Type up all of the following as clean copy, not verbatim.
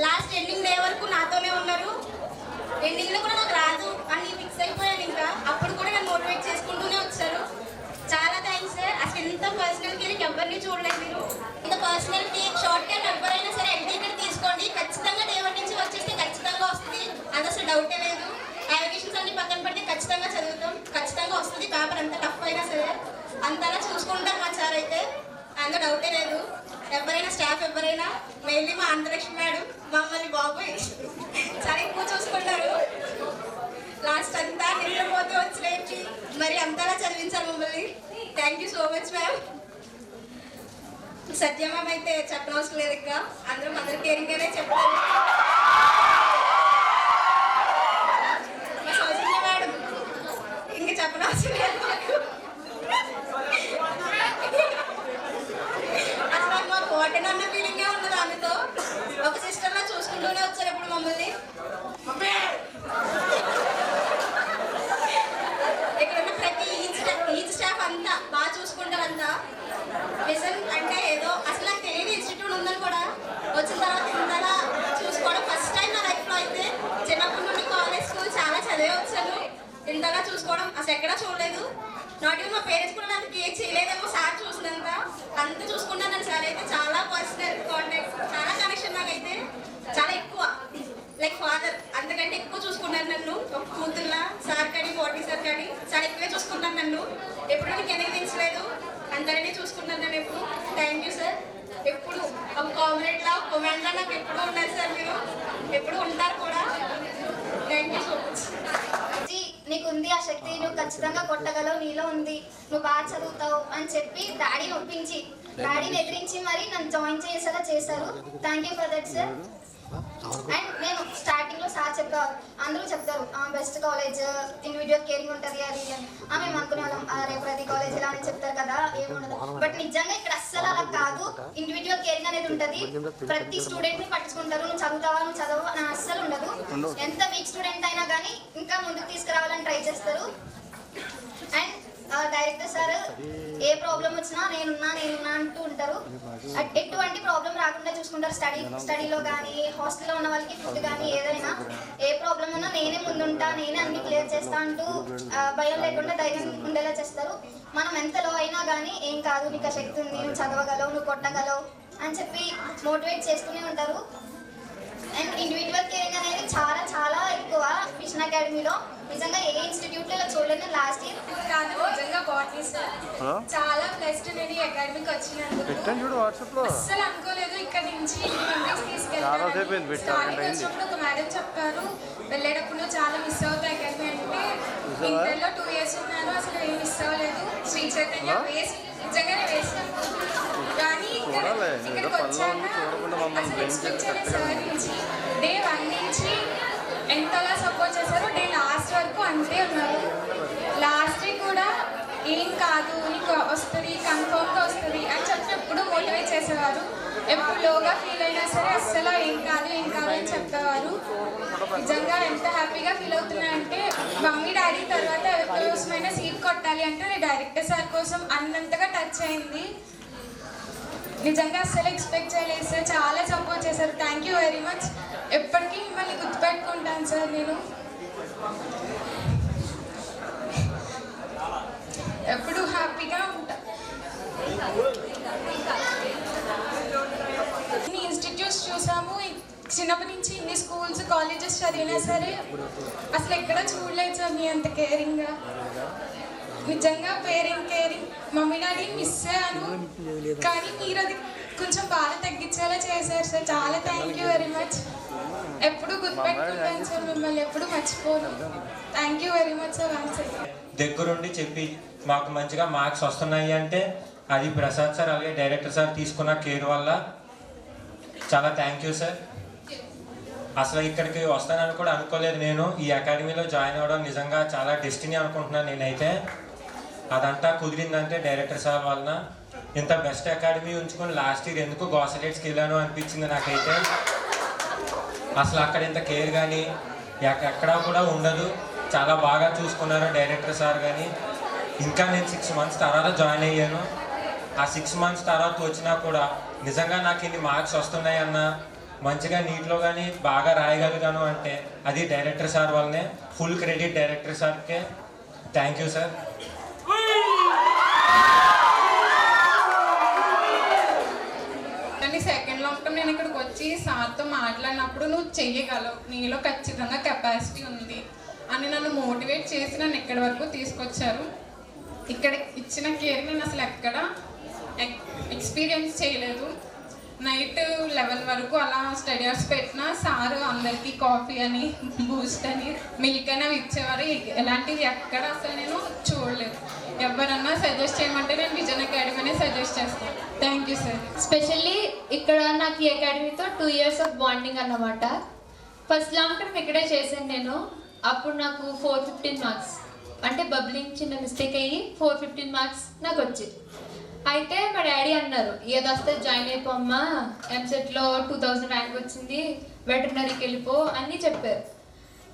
Last ending day వరకు నాతోనే ఉన్నారు. ఎండింగ్లో కూడా నాకు రాదు అని ఫిక్స్ అయిపోయాను. ఇంకా అప్పుడు కూడా నన్ను మోటివేట్ చేసుకుంటూనే వచ్చారు. చాలా థ్యాంక్స్ సార్. అసలు ఎంత పర్సనల్ కేరింగ్ ఎవరిని చూడలేదు మీరు. ఇంత పర్సనల్కి షార్ట్ టైం ఎవరైనా సరే ఎడ్యుకేట్ తీసుకోండి. ఖచ్చితంగా డే 1 నుంచి వచ్చేస్తే ఖచ్చితంగా వస్తుంది. అది అసలు డౌటే లేదు. అప్లికేషన్స్ అన్ని పక్కన పెడితే ఖచ్చితంగా చదువుతాం, ఖచ్చితంగా వస్తుంది. పేపర్ ఎంత టఫ్ అయినా సరే అంతలా చూసుకుంటారు మా సార్ అయితే, అందులో డౌటే లేదు. ఎవరైనా స్టాఫ్ ఎవరైనా మెయిన్లీ మా అంతరిక్ష మేడం మమ్మల్ని బాబోయ్ చాలా ఎక్కువ చూసుకుంటారు. లాస్ట్ అంతా నిద్రపోతే వచ్చినట్టు మరి అంతలా చదివించారు మమ్మల్ని. Thank you so much ma'am. Satya ma'am అయితే చెప్పనవసరం లేదు, ఇంకా అందరూ మదర్ కేరింగ్గానే చెప్తారు. మా సౌజన్య మేడం ఇంకా చెప్పనవసరం లేదు మాకు. అసలు మాకు వాటన్ అన్న ఫీలింగే ఉన్నది. ఆమెతో ఒక సిస్టర్లా చూసుకుంటూనే వచ్చారు ఇప్పుడు మమ్మల్ని. ఇక్కడ ఉన్న ప్రతి ఈచ్ స్టాఫ్ అంతా బాగా చూసుకుంటారు. అంతా నిజం అంటే ఏదో అసలు నాకు తెలియని ఇన్స్టిట్యూట్ ఉందని కూడా వచ్చిన తర్వాత ఇంతలా చూసుకోవడం ఫస్ట్ టైం నా లైఫ్లో. అయితే చిన్నప్పటి నుండి కాలేజ్ స్కూల్ చాలా చదివే వచ్చాను. ఇంతగా చూసుకోవడం అసలు ఎక్కడా చూడలేదు. నాట్ ఈవెన్ మా పేరెంట్స్ కూడా నాకు కేర్ చేయలేదేమో సార్ చూసినంత అంత చూసుకున్నాను. నన్ను సార్ అయితే చాలా పర్సనల్ కాంటాక్ట్, చాలా కనెక్షన్ నాకైతే చాలా ఎక్కువ. లైక్ ఫాదర్ అంతకంటే ఎక్కువ చూసుకున్నాను నన్ను. ఒక కూతుర్లా సార్ కానీ మోటీ సార్ కానీ చాలా ఎక్కువే చూసుకున్నాను నన్ను. ఎప్పుడు నాకు ఎనిమిదించలేదు, అందరినీ చూసుకున్నాను నేను ఎప్పుడు. Thank you sir. ఎప్పుడు ఒక కామ్రేడ్లా కొమాండ్లా నాకు ఎప్పుడు ఉన్నారు సార్. మీరు ఎప్పుడు ఉంటారు కూడా. Thank you so much. నీకు ఉంది ఆ శక్తి, నువ్వు ఖచ్చితంగా కొట్టగలవు, నీలో ఉంది, నువ్వు బాగా చదువుతావు అని చెప్పి డాడీని ఒప్పించి డాడీని ఎదిరించి మరి నన్ను జాయిన్ చేసేలా చేశారు. Thank you for that sir. And నేను స్టార్టింగ్లో సార్ చెప్పారు, అందరూ చెప్తారు బెస్ట్ కాలేజ్, ఇండివిజువల్ కేరింగ్ ఉంటుంది అది అని. మేము అనుకునే వాళ్ళం రేపు ప్రతి కాలేజ్ ఇలా అని చెప్తారు కదా, ఏముండదు. బట్ నిజంగా ఇక్కడ అస్సలు అలా కాదు. ఇండివిజువల్ కేరింగ్ అనేది ఉంటుంది. ప్రతి స్టూడెంట్ని పట్టించుకుంటారు. నువ్వు చదువుతావా, నువ్వు చదవా అని అస్సలు ఉండదు. ఎంత వీక్ స్టూడెంట్ అయినా కానీ ఇంకా ముందుకు తీసుకురావాలని ట్రై చేస్తారు. And director sir A problem వచ్చినా నేనున్నా అంటూ ఉంటారు. ఎటువంటి ప్రాబ్లం రాకుండా చూసుకుంటారు. స్టడీలో కానీ హాస్టల్లో ఉన్న వాళ్ళకి ఫుడ్ కానీ ఏదైనా ఏ ప్రాబ్లం ఉన్నా నేనే ముందుంటా, నేనే అన్ని క్లియర్ చేస్తా అంటూ భయం లేకుండా ధైర్యం ఉండేలా చేస్తారు. మనం ఎంతలో అయినా కానీ ఏం కాదు, నీకు ఆ శక్తి ఉంది, నువ్వు చదవగలవు, నువ్వు కొట్టగలవు అని చెప్పి మోటివేట్ చేస్తూనే ఉంటారు. అండ్ ఇండివిజువల్ కేరింగ్ అనేది చాలా చాలా ఎక్కువ మిషన్ అకాడమీలో. నిజంగా ఏ ఇన్స్టిట్యూట్లో ఇలా చూడలేదు. లాస్ట్ ఇయర్ కాదు నిజంగా బాటనీ సార్ చాలా ప్లస్డ్. నేను ఈ అకాడమీకి వచ్చినందుకు అస్సలు అనుకోలేదు ఇక్కడ నుంచి తీసుకెళ్ళి. స్టార్టింగ్ వచ్చినప్పుడు ఒక మేడం చెప్పారు, వెళ్ళేటప్పుడు చాలా మిస్ అవుతాయి అకాడమీ అంటే. ఇంటర్లో 2 years ఉన్నాను, అసలు ఏం మిస్ అవ్వలేదు. శ్రీ చైతన్య వేస్ట్, నిజంగానే వేస్ట్. కానీ ఇక్కడికి వచ్చాక అసలు ఎక్స్పెక్ట్ చేయలేదు సార్ నుంచి. డే 1 నుంచి ఎంతలా సపోర్ట్ చేశారు. డే లాస్ట్ వరకు అంతే ఉన్నారు. లాస్ట్ డే కూడా ఏం కాదు, నీకు వస్తుంది, కన్ఫర్మ్గా వస్తుంది అని చెప్పినప్పుడు మోటివేట్ చేసేవారు. ఎప్పుడు లోగా ఫీల్ అయినా సరే అస్సలు ఏం కాదు అని చెప్పేవారు. నిజంగా ఎంత హ్యాపీగా ఫీల్ అవుతున్నాయంటే మమ్మీ డాడీ తర్వాత ఎవరి కోసమైనా సీట్ కొట్టాలి అంటే డైరెక్టర్ సార్ కోసం అన్నంతగా టచ్ అయింది. నిజంగా అస్సలు ఎక్స్పెక్ట్ చేయలేదు సార్. చాలా సపోర్ట్ చేశారు. Thank you very much. ఎప్పటికీ మిమ్మల్ని గుర్తుపెట్టుకుంటాను సార్. నేను ఎప్పుడు హ్యాపీగా ఉంటాను. ఇన్ని ఇన్స్టిట్యూట్స్ చూసాము, చిన్నప్పటి నుంచి ఇన్ని స్కూల్స్ కాలేజెస్ చదివినా సరే అసలు ఎక్కడ చూడలేదు సార్ మీ అంత కేరింగ్గా. నిజంగా పేరెంట్ కేరింగ్, మమ్మీ డాడీని మిస్ అయ్యాను కానీ మీరు అది కొంచెం బాగా తగ్గించేలా చేశారు సార్. చాలా థ్యాంక్ యూ వెరీ మచ్. ఎప్పుడు గుర్తుపెట్టుకుంటాను సార్, మిమ్మల్ని ఎప్పుడు మర్చిపోను. Thank you very much sir. దగ్గరుండి చెప్పి మాకు మంచిగా మార్క్స్ వస్తున్నాయి అంటే అది ప్రసాద్ సార్ అలాగే డైరెక్టర్ సార్ తీసుకున్న కేర్ వల్ల. చాలా థ్యాంక్ యూ సార్. అసలు ఇక్కడికి వస్తానని కూడా అనుకోలేదు నేను. ఈ అకాడమీలో జాయిన్ అవ్వడం నిజంగా చాలా డెస్టినీ అనుకుంటున్నాను నేనైతే. అదంతా కుదిరిందంటే డైరెక్టర్ సార్ వలన. ఇంత బెస్ట్ అకాడమీ ఉంచుకొని లాస్ట్ ఇయర్ ఎందుకు గోసలేట్స్కి వెళ్ళాను అనిపించింది నాకైతే. అసలు అక్కడ ఇంత కేర్ కానీ ఎక్కడా కూడా ఉండదు. చాలా బాగా చూసుకున్నారు డైరెక్టర్ సార్ కానీ. ఇంకా నేను 6 months తర్వాత జాయిన్ అయ్యాను. ఆ 6 months తర్వాత వచ్చినా కూడా నిజంగా నాకు ఇన్ని మార్క్స్ వస్తున్నాయన్న మంచిగా నీటిలో కానీ బాగా రాయగలిగాను అంటే అది డైరెక్టర్ సార్ వల్లనే. ఫుల్ క్రెడిట్ డైరెక్టర్ సార్కే. Thank you sir. కానీ సెకండ్ లాంగ్ టర్మ్ నేను ఇక్కడికి వచ్చి సార్తో మాట్లాడినప్పుడు నువ్వు చెయ్యగలవు, నీలో ఖచ్చితంగా కెపాసిటీ ఉంది అని నన్ను మోటివేట్ చేసి నన్ను ఇక్కడి వరకు తీసుకొచ్చారు. ఇక్కడ ఇచ్చిన కేర్ నేను అసలు ఎక్కడ ఎక్స్పీరియన్స్ చేయలేదు. నైట్ 11 వరకు అలా స్టడీ అవర్స్ పెట్టినా సారు అందరికీ కాఫీ అని, బూస్ట్ అని, మిల్క్ అని అవి ఇచ్చేవారు. ఎలాంటివి ఎక్కడ అసలు నేను చూడలేదు. ఎవరన్నా సజెస్ట్ చేయమంటే నేను విజన్ అకాడమీనే సజెస్ట్ చేస్తాను. Thank you sir. స్పెషల్లీ ఇక్కడ నాకు ఈ అకాడమీతో 2 years ఆఫ్ బాండింగ్ అన్నమాట. ఫస్ట్ లాంగ్ టర్మ్ ఇక్కడే చేశాను నేను. అప్పుడు నాకు 415 మార్క్స్, అంటే బబ్లింగ్ చిన్న మిస్టేక్ అయ్యి 415 మార్క్స్ నాకు వచ్చాయి. అయితే మా డాడీ అన్నారు, ఏదో వస్తే జాయిన్ అయిపోమ్మా, ఎంసెట్లో 2000 ర్యాంక్ వచ్చింది, వెటర్నరీకి వెళ్ళిపో అని చెప్పారు.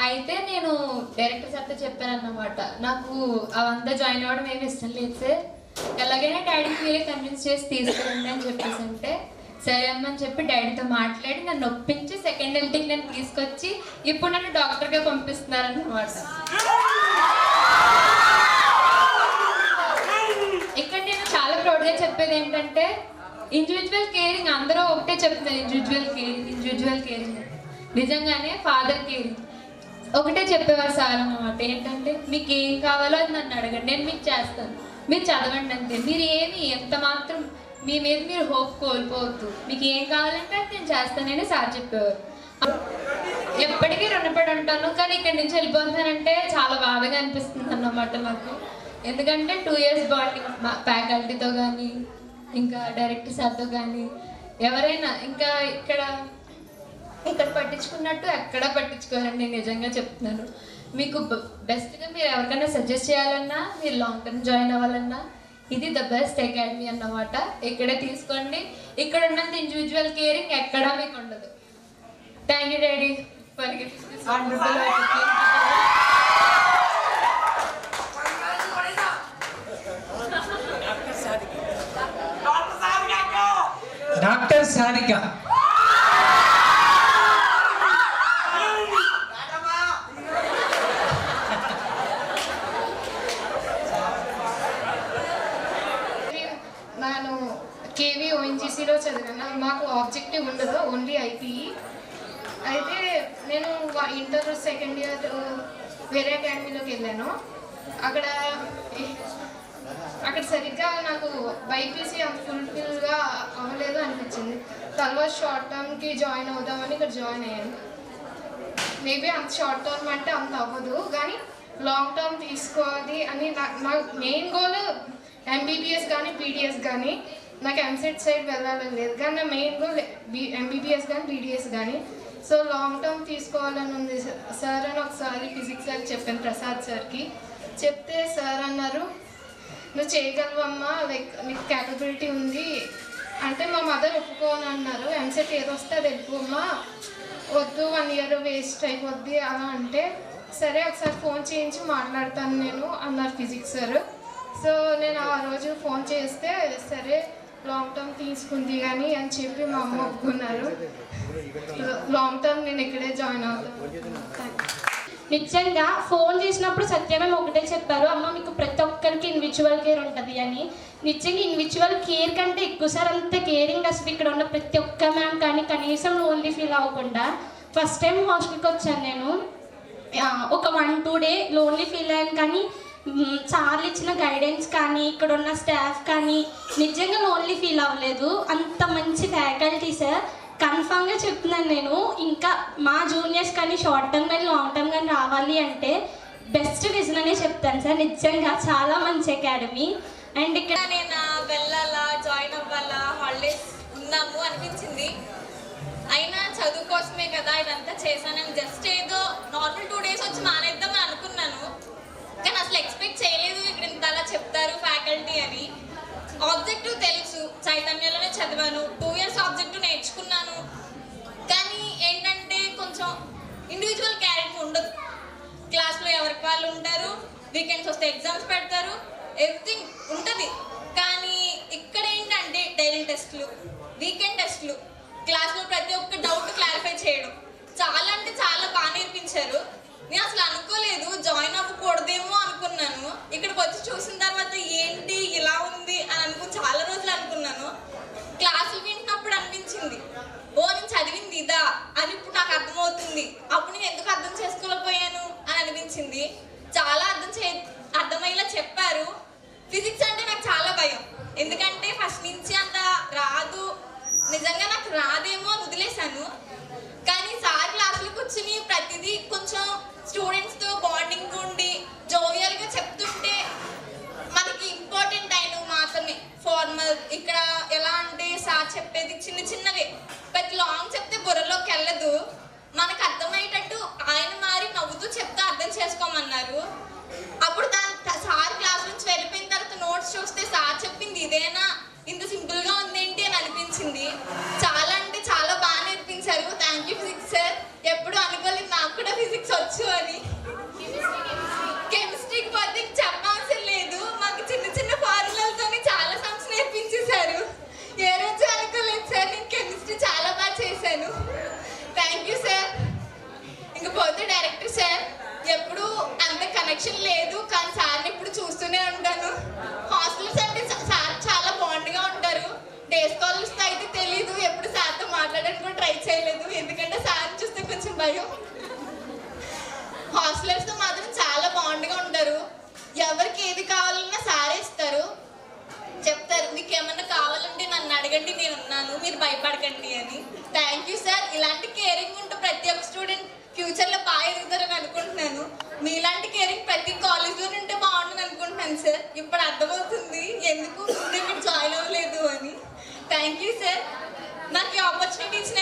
అయితే నేను డైరెక్టర్ సార్తో చెప్పాను అన్నమాట, నాకు అవంతా జాయిన్ అవ్వడం ఏమి ఇష్టం లేదు సార్, ఎలాగైనా డాడీకి మీరే కన్విన్స్ చేసి తీసుకురండి అని చెప్పేసి అంటే సరే అమ్మని చెప్పి డాడీతో మాట్లాడి నన్ను ఒప్పించి సెకండ్ ఎల్టీకి నేను తీసుకొచ్చి ఇప్పుడు నన్ను డాక్టర్గా పంపిస్తున్నారన్నమాట. ఇక్కడ నేను చాలా ప్రౌడ్గా చెప్పేది ఏంటంటే ఇండివిజువల్ కేరింగ్, అందరూ ఒకటే చెప్తున్నారు ఇండివిజువల్ కేరింగ్. నిజంగానే ఫాదర్ కేరింగ్ ఒకటే చెప్పేవారు సార్ అన్నమాట. ఏంటంటే మీకు ఏం కావాలో అది నన్ను అడగండి, నేను మీకు చేస్తాను, మీరు చదవండి అంతే, మీరు ఏమి ఎంత మాత్రం మీ మీద మీరు హోప్ కోల్పోవద్దు, మీకు ఏం కావాలంటే అది నేను చేస్తానని సార్ చెప్పేవారు. ఎప్పటికీ రుణపడి ఉంటాను. కానీ ఇక్కడి నుంచి వెళ్ళిపోతున్నానంటే చాలా బాధగా అనిపిస్తుంది అన్నమాట నాకు. ఎందుకంటే 2 years బాండింగ్ ఫ్యాకల్టీతో కానీ ఇంకా డైరెక్టర్ సార్తో కానీ ఎవరైనా ఇంకా ఇక్కడ పట్టించుకున్నట్టు ఎక్కడా పట్టించుకోవాలని నేను నిజంగా చెప్తున్నాను. మీకు బెస్ట్గా మీరు ఎవరికైనా సజెస్ట్ చేయాలన్నా, మీరు లాంగ్ టర్మ్ జాయిన్ అవ్వాలన్నా ఇది ద బెస్ట్ అకాడమీ అన్నమాట. ఇక్కడే తీసుకోండి. ఇక్కడ ఉన్నంత ఇండివిజువల్ కేరింగ్ ఎక్కడా మీకు ఉండదు. Thank you daddy for gift this wonderful opportunity. Doctor Sarika. నేను కేవీ ఓఎన్జీసీలో చదివాను. మాకు ఆబ్జెక్టివ్ ఉండదు, ఓన్లీ ఐపీఈ. అయితే నేను ఇంటర్ సెకండ్ ఇయర్ వేరే అకాడమీలోకి వెళ్ళాను. అక్కడ సరిగ్గా నాకు బైపీసీ అంత ఫుల్ఫిల్గా అవ్వలేదు అనిపించింది. తర్వాత షార్ట్ టర్మ్కి జాయిన్ అవుదామని ఇక్కడ జాయిన్ అయ్యాను. మేబీ అంత షార్ట్ టర్మ్ అంటే అంత అవ్వదు, కానీ లాంగ్ టర్మ్ తీసుకోవాలి అని నా మెయిన్ గోల్ ఎంబీబీఎస్ కానీ పీడిఎస్ కానీ. నాకు ఎంసెట్ సైడ్ వెళ్ళాలని లేదు, కానీ నా మెయిన్ గోల్ ఎంబీబీఎస్ కానీ పీడిఎస్ కానీ. సో లాంగ్ టర్మ్ తీసుకోవాలని ఉంది సార్ అని ఒకసారి ఫిజిక్స్ సార్ చెప్పాను, ప్రసాద్ సార్కి చెప్తే సార్ అన్నారు, నువ్వు చేయగలవమ్మా, లైక్ నీకు క్యాపబిలిటీ ఉంది అంటే. మా మదర్ ఒప్పుకోని అన్నారు, ఎంసెట్ ఏదో వస్తే అది వెళ్ళిపోమ్మా, వద్దు 1 year వేస్ట్ అయిపోద్ది అలా అంటే, సరే ఒకసారి ఫోన్ చేయించి మాట్లాడతాను నేను అన్నారు ఫిజిక్స్ సార్. సో నేను ఆ రోజు ఫోన్ చేస్తే సరే లాంగ్ టర్మ్ తీసుకుంది కానీ అని చెప్పి మా అమ్మ ఒప్పుకున్నారు. లాంగ్ టర్మ్ నేను ఇక్కడే జాయిన్ అవుతాను. నిజంగా ఫోన్ చేసినప్పుడు సత్యమే ఒకటే చెప్పారు, అమ్మ మీకు ప్రతి ఒక్కరికి ఇండివిజువల్ కేర్ ఉంటుంది అని. నిజంగా ఇండివిజువల్ కేర్ కంటే ఎక్కువ సార్ అంత కేరింగ్ అసలు ఇక్కడ ఉన్న ప్రతి ఒక్క మ్యామ్ కానీ కనీసం లోన్లీ ఫీల్ అవ్వకుండా. ఫస్ట్ టైం హాస్టల్కి వచ్చాను నేను, ఒక 1-2 days లోన్లీ ఫీల్ అయ్యాను. కానీ సార్లు ఇచ్చిన గైడెన్స్ కానీ ఇక్కడ ఉన్న స్టాఫ్ కానీ నిజంగా లోన్లీ ఫీల్ అవ్వలేదు. అంత మంచి ఫ్యాకల్టీ సార్. కన్ఫామ్గా చెప్తున్నాను నేను, ఇంకా మా జూనియర్స్ కానీ షార్ట్ టర్మ్ కానీ లాంగ్ టర్మ్ కానీ రావాలి అంటే బెస్ట్ విజన్ అనే చెప్తాను సార్. నిజంగా చాలా మంచి అకాడమీ. అండ్ ఇక్కడ నేను వెళ్ళాలా, జాయిన్ అవ్వాలా, హాలిడేస్ ఉన్నాము అనిపించింది. అయినా చదువు కోసమే కదా ఇదంతా చేశానని జస్ట్ ఏదో నార్మల్ 2 days వచ్చి మానేద్దామని అనుకున్నాను. కానీ అసలు ఎక్స్పెక్ట్ చేయలేదు ఇక్కడ ఇంత అలా చెప్తారు ఫ్యాకల్టీ అని. ఆబ్జెక్టివ్ తెలుసు, చైతన్యలోనే చదివాను, 2 years ఆబ్జెక్టివ్ నేర్చుకున్నాను. కానీ ఏంటంటే కొంచెం ఇండివిజువల్ క్యారెక్టర్ ఉండదు. క్లాస్లో ఎవరికి వాళ్ళు ఉంటారు, వీకెండ్స్ వస్తే ఎగ్జామ్స్ పెడతారు, ఎవ్రీథింగ్ ఉంటుంది. కానీ ఇక్కడ ఏంటంటే డైలీ టెస్ట్లు, వీకెండ్ టెస్ట్లు, క్లాస్లో ప్రతి ఒక్క డౌట్ క్లారిఫై చేయడం. చాలా అంటే చాలా బాగా నేర్పించారు. నేను అసలు అనుకోలేదు, జాయిన్ అవ్వకూడదేమో అనుకున్నాను. ఇక్కడికి వచ్చి చూసిన తర్వాత ఏంటి ఇలా ఉంది అని అనుకుని చాలా రోజులు అనుకున్నాను. క్లాసులు వింటున్నప్పుడు అనిపించింది, ఓ నేను చదివింది ఇదా అని ఇప్పుడు నాకు అర్థమవుతుంది. అప్పుడు నేను ఎందుకు అర్థం చేసుకోలేకపోయాను అని అనిపించింది. చాలా అర్థమయ్యేలా చెప్పారు. ఫిజిక్స్ అంటే నాకు చాలా భయం, ఎందుకంటే ఫస్ట్ నుంచి అంత రాదు, నిజంగా నాకు రాదేమో అని వదిలేశాను. కానీ సార్ క్లాసులు కూర్చుని ప్రతిదీ కొంచెం స్టూడెంట్స్తో బాండింగ్ ఉండి జోవియల్గా చెప్తుంటే మనకి ఇంపార్టెంట్ అయినవి మాత్రమే ఫార్మల్. ఇక్కడ ఎలా అంటే సార్ చెప్పేది చిన్న చిన్నవే, బట్ లాంగ్ చెప్తే బుర్రలోకి వెళ్ళదు. మనకు అర్థమయ్యేటట్టు ఆయన మారి నవ్వుతూ చెప్తే అర్థం చేసుకోమన్నారు. అప్పుడు సార్ క్లాస్ నుంచి వెళ్ళిపోయిన తర్వాత నోట్స్ చూస్తే సార్ చెప్పింది ఇదేనా, ఇంత సింపుల్గా ఉందేంటి అని అనిపించింది. చాలా అంటే చాలా బాగా నేర్పించారు. Thank you physics sir. ఎప్పుడు అనుకోలేదు నాకు కూడా ఫిజిక్స్ వచ్చు అని. కెమిస్ట్రీకి పోతే చెప్పవసరం లేదు, మాకు చిన్న చిన్న ఫార్ములాలతోనే చాలా సమ్స్ నేర్పించేశారు. ఏ రోజు అనుకోలేదు సార్, నేను కెమిస్ట్రీ చాలా బాగా చేశాను. Thank you sir. ఇంకపోతే డైరెక్టర్ సార్, ఎప్పుడు అంత కనెక్షన్ లేదు కానీ సార్ని ఎప్పుడు చూస్తూనే ఉంటాను. హాస్టల్స్ అంటే సార్ చాలా బాండ్గా ఉంటారు. డే స్కాలర్స్తో అయితే తెలీదు, ఎప్పుడు సార్తో మాట్లాడడానికి కూడా ట్రై చేయలేదు, ఎందుకంటే సార్ని చూస్తే కొంచెం భయం. హాస్టలర్స్తో మాత్రం చాలా బాండ్గా ఉంటారు. ఎవరికి ఏది కావాలన్నా సారే ఇస్తారు, చెప్తారు మీకు ఏమన్నా కావాలంటే నన్ను అడగండి, నేను ఉన్నాను, మీరు భయపడకండి అని. Thank you sir. ఇలాంటి కేరింగ్ ఉంటే ప్రతి ఒక్క స్టూడెంట్ ఫ్యూచర్లో బాగా ఎదుగుతారని అనుకుంటున్నాను. మీలాంటి కేరింగ్ ప్రతి కాలేజ్లో ఉంటే బాగుంటుంది అనుకుంటున్నాను సార్. ఇప్పుడు అర్థమవుతుంది ఎందుకు ముందే మీరు జాయిన్ అవ్వలేదు అని. Thank you sir. నాకు ఈ ఆపర్చునిటీ ఇచ్చిన